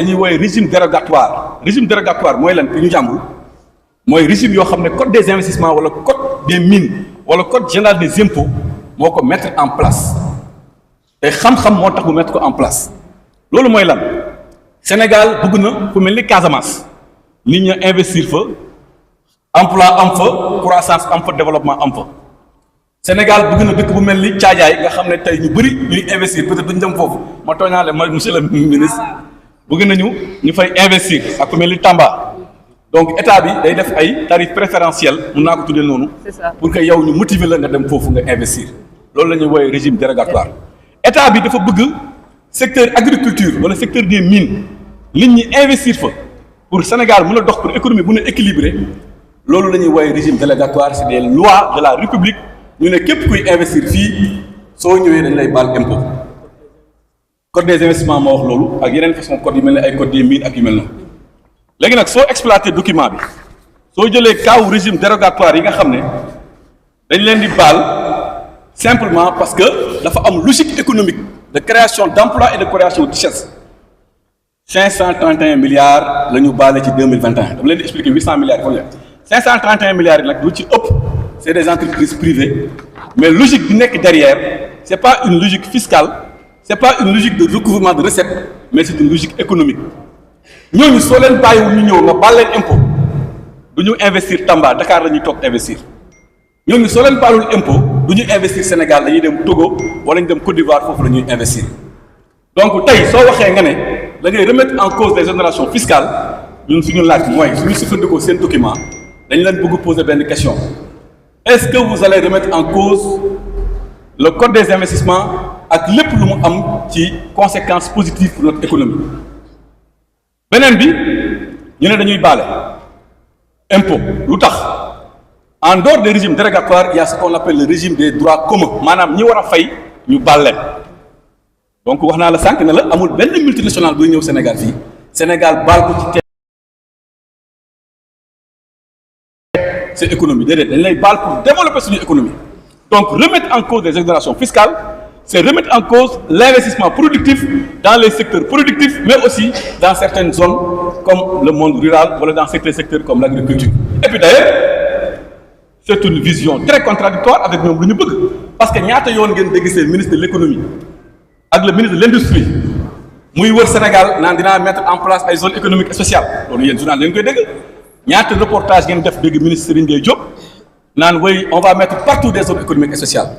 dañuy woowe régime dérogatoire mooy lan fi ñu jàmbul mooy régime yoo xam ne code des investissements wala code des mines wala code général des impôts moo ko mettre en place te xam-xam moo tax mu mettre ko en place loolu mooy lan Sénégal bëgg na fu mel ni Casamance nit ñi investir fa emploi am fa croissance am fa développement am fa Sénégal bëgg na dëkk bu mel ni Caajaay nga xam ne tey ñu bëri ñuy investir peut-être duñ dem foofu ma tooñaale ma monsieur le ministre bëgg nañu ñu fay investir ak fu mel ni Tamba donc état bi day def ay tarifs préférentiels mun naa ko tuddee noonu pour que yow ñu motiver la nga dem foofu nga investir loolu la ñuy woowee régime dérogatoire état bi dafa bëgg secteur agriculture wala secteur des mines nit ñi investir fa pour Sénégal mën a dox pour économie mën a équilibré loolu la ñuy woowee régime dérogatoire c'est des lois de la République ñu ne képp kuy investir fii soo ñëwee dañ lay baal impôt code des investissements moo wax loolu ak yeneen façon code yu mel ne ay code des mines ak yu mel noonu léegi nag soo exploité document bi soo jëlee kaaw régime dérogatoire yi nga xam ne dañ leen di baal simplement parce que dafa am logique économique de création d'emploi et de création de richesse 531 milliards la ñu baale ci 2021 dama leen di expliquer 800 milliards yi 531 milliards yi nag lu ci ëpp c'est des entreprises privées mais logique bi nekk derrière c'est pas une logique fiscale c'est pas une logique de recouvrement de recettes mais c'est une logique économique ñooñu soo leen bàyyiwul ñu ñëw nga baal leen impôt du ñu investir Tamba Dakar la ñuy toog investir ñooñu soo leen baalul impôt du ñu investir Sénégal dañuy dem Togo wala ñu dem Côte d'Ivoire foofu la ñuy investir donc tey soo waxee nga ne da ngay remettre en cause les exonérations fiscales ñun suñu laaj mooy suñu sukkandikoo seen document dañ leen bëgg poser benn question est-ce que vous allez remettre en cause le code des investissements ak lépp lu mu am ci conséquences positives pour notre économie beneen bi ñu ne dañuy baale impôt lu tax en dehors des régimes dérogatoires il y a ce qu'on appelle le régime des droits communs maanaam ñi war a fay ñu baal leen donc wax naa la sànq ne la amul benn multinational buy ñëw Sénégal fii Sénégal baal ko ci c'est économie déedéet dañ lay baal pour développer suñu économie donc remettre en cause des exonérations fiscales c'est remettre en cause l'investissement productif dans les secteurs productifs mais aussi dans certaines zones comme le monde rural wala dans certains secteurs comme l'agriculture et puis d'ailleurs c'est une vision très contradictoire avec ñoom lu ñu bëgg parce que ñaata yoon ngeen dégg seen ministre de l'économie ak le ministre de l'industrie muy wër Sénégal naan dinaa mettre en place ay zones économiques et sociales loolu yéen journal leen koy dégg ñaata reportage ngeen def dégg ministre Serigne Gueye Diop naan oui on va mettre partout des zones économiques et sociales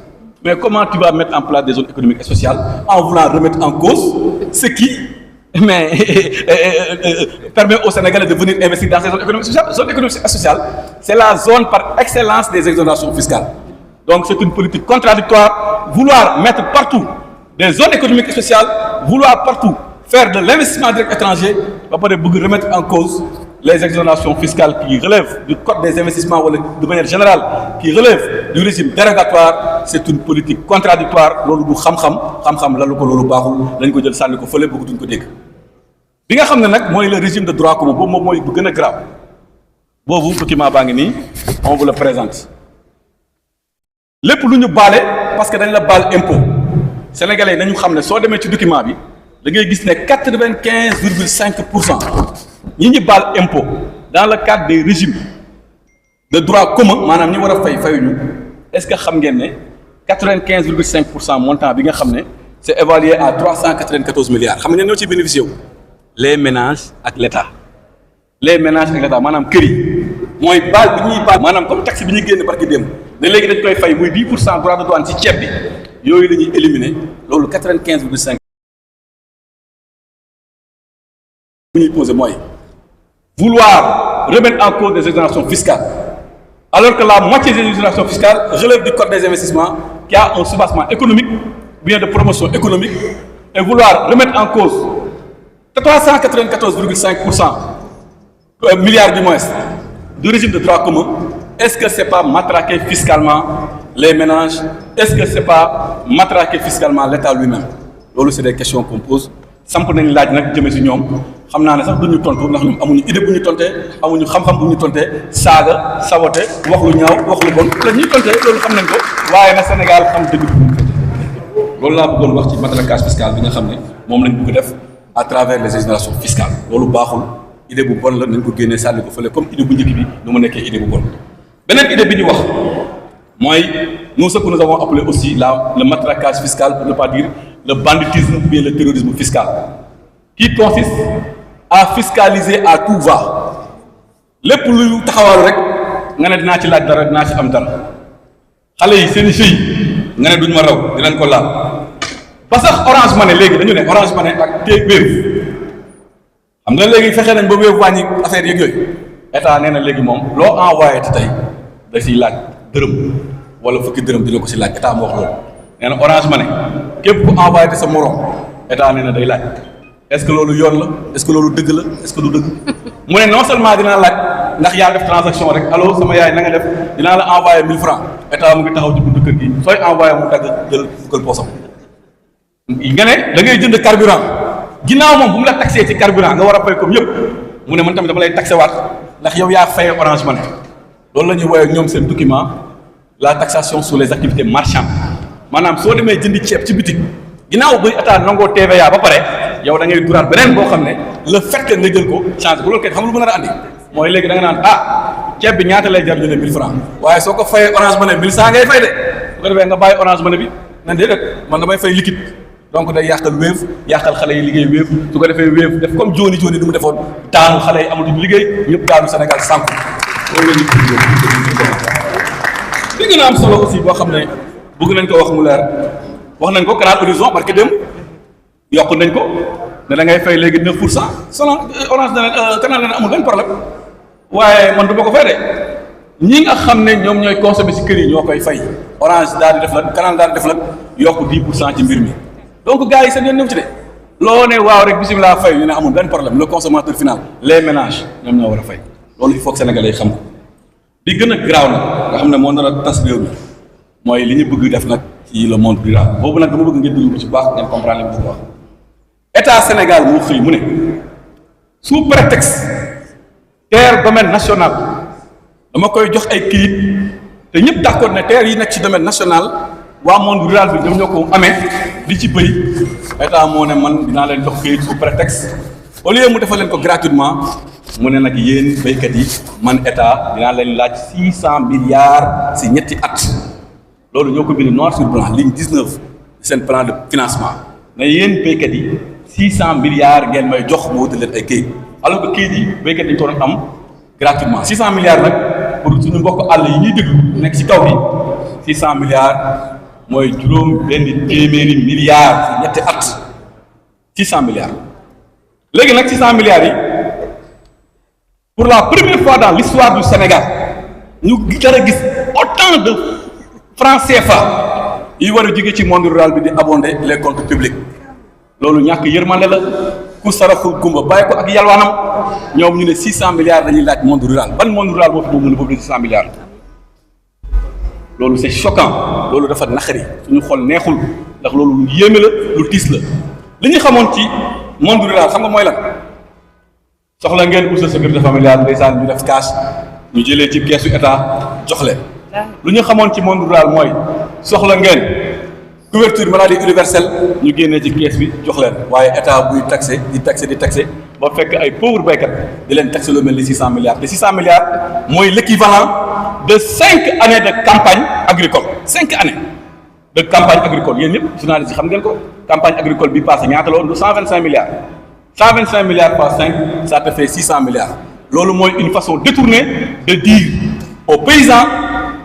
mais comment tu vas mettre en place des zones économiques et sociales en voulant remettre en cause ce qui permet aux Sénégalais de venir investir dans ces zones économiques et sociales. Zone économique et sociale, c'est la zone par excellence des exonérations fiscales. Donc c'est une politique contradictoire, vouloir mettre partout des zones économiques et sociales, vouloir partout faire de l'investissement direct étranger, va pas remettre en cause les exonérations fiscales qui relèvent du code des investissements ou de manière générale, qui relèvent du régime dérogatoire. C'est une politique contradictoire. Lolu du xam-xam lalu ko lolu baxul lañ ko jël sanni ko feulé bëgg duñ ko dégg. Bi nga xamné nak moy le régime de droit commun bobu moy bu gëna grave. Bobu document baa ngi nii on vous le présente. Lépp lu ñu balé parce que dañ la bal impôt. Sénégalais nañu xamné so démé ci document bi da ngay gis né 95,5% ñi ñi baal impôt dans le cadre des régimes de droit commun maanaam ñi war a fayuñu est-ce que xam ngeen ne 95,5% montant bi nga xam ne c'est évalué à 394 milliards xam ngeen ñoo ci bénéficié wu les ménages ak l'État maanaam kër yi mooy baal bi ñuy baal maanaam comme taxe bi ñuy génn barki démb ne léegi dañ koy fay muy 10% droit de douane ci ceeb bi yooyu la ñuy éliminer loolu 95,5 bu ñuy posé mooy vouloir remettre en cause des exonérations fiscales alors que la moitié des exonérations fiscales relèvent du code des investissements qui a un soubassement économique bien de promotion économique et vouloir remettre en cause 394,5% milliards du moins du régime de droit commun. Est-ce que c'est pas matraquer fiscalement les ménages? Est-ce que c'est pas matraquer fiscalement l'État lui-même? Loolu c'est des questions qu'on pose. Samp nañ laaj nag jëme ci ñoom xam naa ne sax duñu tontu ndax ñoom amuñu idée bu ñu tontee amuñu xam-xam bu ñu tontee saaga sabote wax lu ñaaw wax lu bon la ñuy tontee loolu xam nañ ko waaye na Sénégal xam dëgg bi loolu laa bëggoon wax ci matraquage fiscal bi nga xam ne moom lañ bëgg def à travers les exonérations fiscales loolu baaxul idée bu bon la nañ ko génnee sànni ko fële comme idée bu njëkk bi nu mu nekkee idée bu bon beneen idée bi ñu wax mooy nous ce que nous avons appelé aussi le matraquage fiscal pour ne pas dire le banditisme ou bien le terrorisme fiscal qui consiste à fiscaliser à tout va lépp luy taxawal rek nga ne dinaa ci laaj dara dinaa ci am dara xale yi seen i nga ne duñ ma raw dinañ ko laal ba sax Orange Money léegi dañu ne Orange Money ak Wave xam nga léegi fexe nañ ba Wave wàññi affaire yeeg yooyu état nee na léegi moom loo envoyé te tey da siy laaj dërëm wala fukki dërëm dina ko si laaj état moo wax loolu nee na Orange Money képp ku envoyé te sa morom état nee na day laaj est-ce que loolu yoon la est-ce que loolu dëgg la est-ce que du dëgg mu ne non seulement dinaa laaj ndax yaa def transaction rek allo sama yaay na nga def dinaa la envoyé 1000 francs état mu ngi taxaw ci buntu kër gi sooy envoyé mu dagg jël dugal poosam nga ne da ngay jënd carburant ginnaaw moom bu mu la taxé ci carburant nga war a fay comme yëpp mu ne man tamit dama lay taxé waat ndax yow yaa fayee Orange Money loolu la ñuy woowee ñoom seen document la taxation sur les activités marchandes maanaam soo demee jëndi ceeb ci bitik ginnaaw ba état nangoo TVA ba pare yow da ngay duraat beneen boo xam ne le fait que nga jël ko changé ko loolu kay xam lu mën a andi mooy léegi da nga naan ceeb bi ñaata lay jar ñu ne 1000 francs waaye soo ko fayee Orange Money 1100 ngay fay de bu ko defee nga bàyyi Orange Money bi nan déedéet man damay fay liquide donc day yàqal Wave yàqal xale yi liggéey Wave su ko defee Wave def comme jooni du mu defoon daanu xale yi amatuñu liggéey ñëpp daanu Sénégal sànku loolu la ñu li gën a am solo aussi boo xam ne bëgg nañ ko wax mu leer wax nañ ko Canal Horizon parce que dem yokk nañ ko ne da ngay fay léegi 9% selon Orange Canal na amul benn problème waaye man du ma ko fay de ñi nga xam ne ñoom ñooy consommer ci kër yi ñoo koy fay Orange daal di def lan Canal daal di def lan yokk 10% ci mbir mi donc gars yi seen yoon ñëw ci de loo ne waaw rek bisimilah fay ñu ne amul benn problème le consommateur final les ménages ñoom ñoo war a fay loolu il faut que sénégalais yi xam ko bi gën a garaaw nag nga xam ne moo nar a tas réew mi mooy li ñu bëgg def nag ci le monde rural boobu nag dama bëgg ngeen déglu ko ci baax ngeen comprendre li mu bëgg wax état Sénégal moo xëy mu ne sous prétexte terre domaine national dama koy jox ay këyit te ñëpp d'accord ne terre yi nekk ci domaine national waa monde rural bi ñoom ñoo ko amee di ci bëy état moo ne man dinaa leen jox këyit sous prétexte au lieu mu defal leen ko gratuitement mu ne nag yéen béykat yi man état dinaa leen laaj 600 milliards si ñetti at loolu ñoo ko bind noir sur blanc ligne 19 seen plan de financement ne yéen béykat yi 600 milliards ngeen may jox mu wutal leen ay këyit alors que këyit yi béykat yi ñu ko doon am gratuitement 600 milliards nag pour suñu mbokk àll yi ñuy déglu nekk ci kaw bi 600 milliards mooy juróom benn téeméeri milliards si ñetti at 600 milliards léegi nag 600 milliards yi pour la première fois dans l'histoire du Sénégal ñu jar a gis autant de francs CFA yi war a jóge ci monde rural bi di abonder les comptes publics loolu ñàkk yërmande la ku saraxul gumba bàyyi ko ak yalwaanam ñoom ñu ne 600 milliards dañuy laaj monde rural ban monde rural moo fi boobu mën a boobu 600 milliards loolu c'est choquant loolu dafa naqari suñu xol neexul ndax loolu lu yéeme la lu tiis la li ñu xamoon ci monde rural xam nga mooy lan soxla ngeen bourse de sécurité familiale ndeysaan ñu def cash ñu jëlee ci keesu état jox leen lu ñu xamoon ci monde rural mooy soxla ngeen couverture maladie universelle ñu génnee ci kees bi jox leen waaye état buy taxé di taxé ba fekk ay pauvres béykat di leen taxé lu mel ni 600 milliards te 600 milliards mooy l'équivalent de 5 années de campagne agricole 5 années de campagne agricole yéen ñëpp journalistes yi xam ngeen ko campagne agricole bi passé ñaata la woon du 125 milliards 125 milliards par 5 ça te fait 600 milliards loolu mooy une façon détournée de dire aux paysans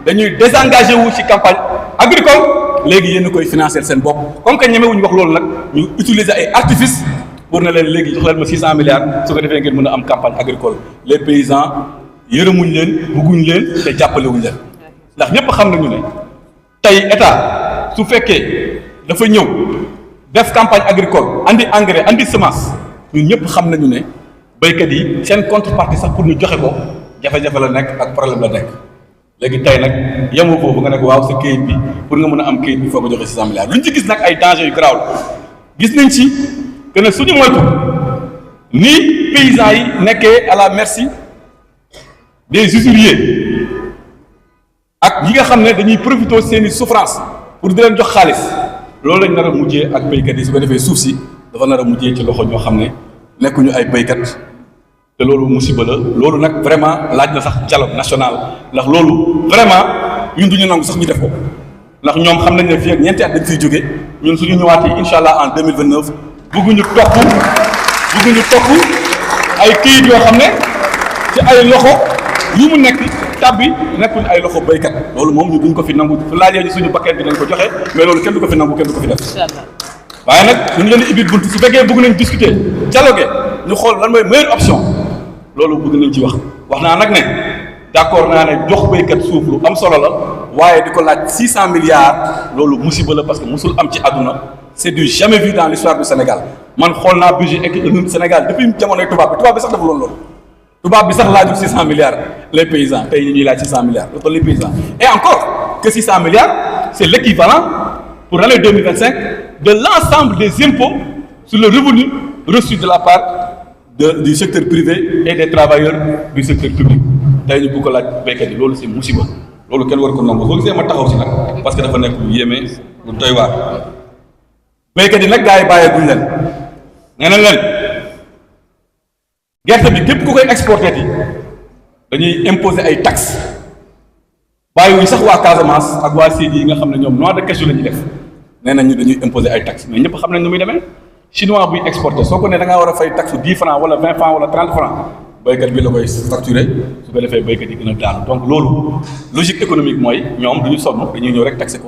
dañuy désengager wu ci campagne agricole léegi yéen a koy financer seen bopp comme que ñemewuñu wax loolu nag ñu utiliser ay artifices pour ne leen léegi jox leen ma 600 milliards su ko defee ngeen mën a am campagne agricole les paysans yërëmuñ leen bugguñ leen te jàppalewuñ leen ndax ñëpp xam nañu ne tey état su fekkee dafa ñëw def campagne agricole andi engrais andi semence ñun ñëpp xam nañu ne béykat yi seen contrepartie sax pour ñu joxe ko jafe-jafe la nekk ak problème la nekk léegi tey nag yemu foofu nga ne ko waaw sa këyit bi pour nga mën a am këyit bi foo ko joxe 600 milliards lu ñu ci gis nag ay danger yu garaaw la gis nañ ci que ne suñu moytu ni paysans yi nekkee à la merci des usuriers ak ñi nga xam ne dañuy profiter seeni souffrance pour di leen jox xaalis loolu lañ nar a mujjee ak béykat yi su ko defee suuf si dafa nar a mujjee ci loxo ñoo xam ne nekkuñu ay béykat te loolu musiba la loolu nag vraiment laaj na sax dialogue national ndax loolu vraiment ñun duñu nangu sax ñu def ko ndax ñoom xam nañ ne fii ak ñeenti at dañ fiy jóge ñun suñu ñëwaatee incha allah en 2029 bëgguñu topp ay këyit yoo xam ne ci ay loxo yu mu nekk tàbbi nekkuñu ay loxo béykat loolu moom ñu duñ ko fi nangu su laajee ñu suñu paquet bi dañ ko joxe mais loolu kenn du ko fi nangu kenn du ko fi def waaye nag ñu ngi leen di ubbi bunt su fekkee bëgg nañ discuter dialoguer ñu xool lan mooy meilleure option loolu bëgg nañ ci wax naa nag ne d'accord naa ne jox béykat suuf lu am solo la waaye di ko laaj 600 milliards loolu musiba la parce que musul am ci àdduna c'est du jamais vu dans l'histoire du Sénégal man xool naa budget économique Sénégal depuis jamonoy tubaab bi sax dafa loolu tubaab bi sax laajul 600 milliards les paysans tey ñu ñuy laaj 600 milliards loolu les paysans et encore que 600 milliards c'est l'équivalent pour l'année 2025 de l'ensemble des impôts sur le revenu reçu de la part du secteur privé et des travailleurs du secteur public tey ñu bëgg ko laaj béykat yi loolu c'est musiba loolu kenn war ko nangu soo gisee ma taxaw si nag parce que dafa nekk lu yéeme lu doy waar béykat yi nag gars yi bàyyeeguñ leen nee na leen gerte bi képp ku koy exporté yi dañuy imposer ay taxes bàyyiwuñ sax waa Casamance ak waa Sédhiou yi nga xam ne ñoom noix de cajou la ñuy def nee nañ ñu dañuy imposer ay taxes mais ñëpp xam nañ nu muy demee chinois buy exporté soo ko ne da ngaa war a fay taxe 10 francs wala 20 francs wala 30 francs béykat bi la koy facturé su ko defee béykat yi gën a daanu donc loolu logique économique mooy ñoom du ñu sonn dañuy ñëw rek taxé ko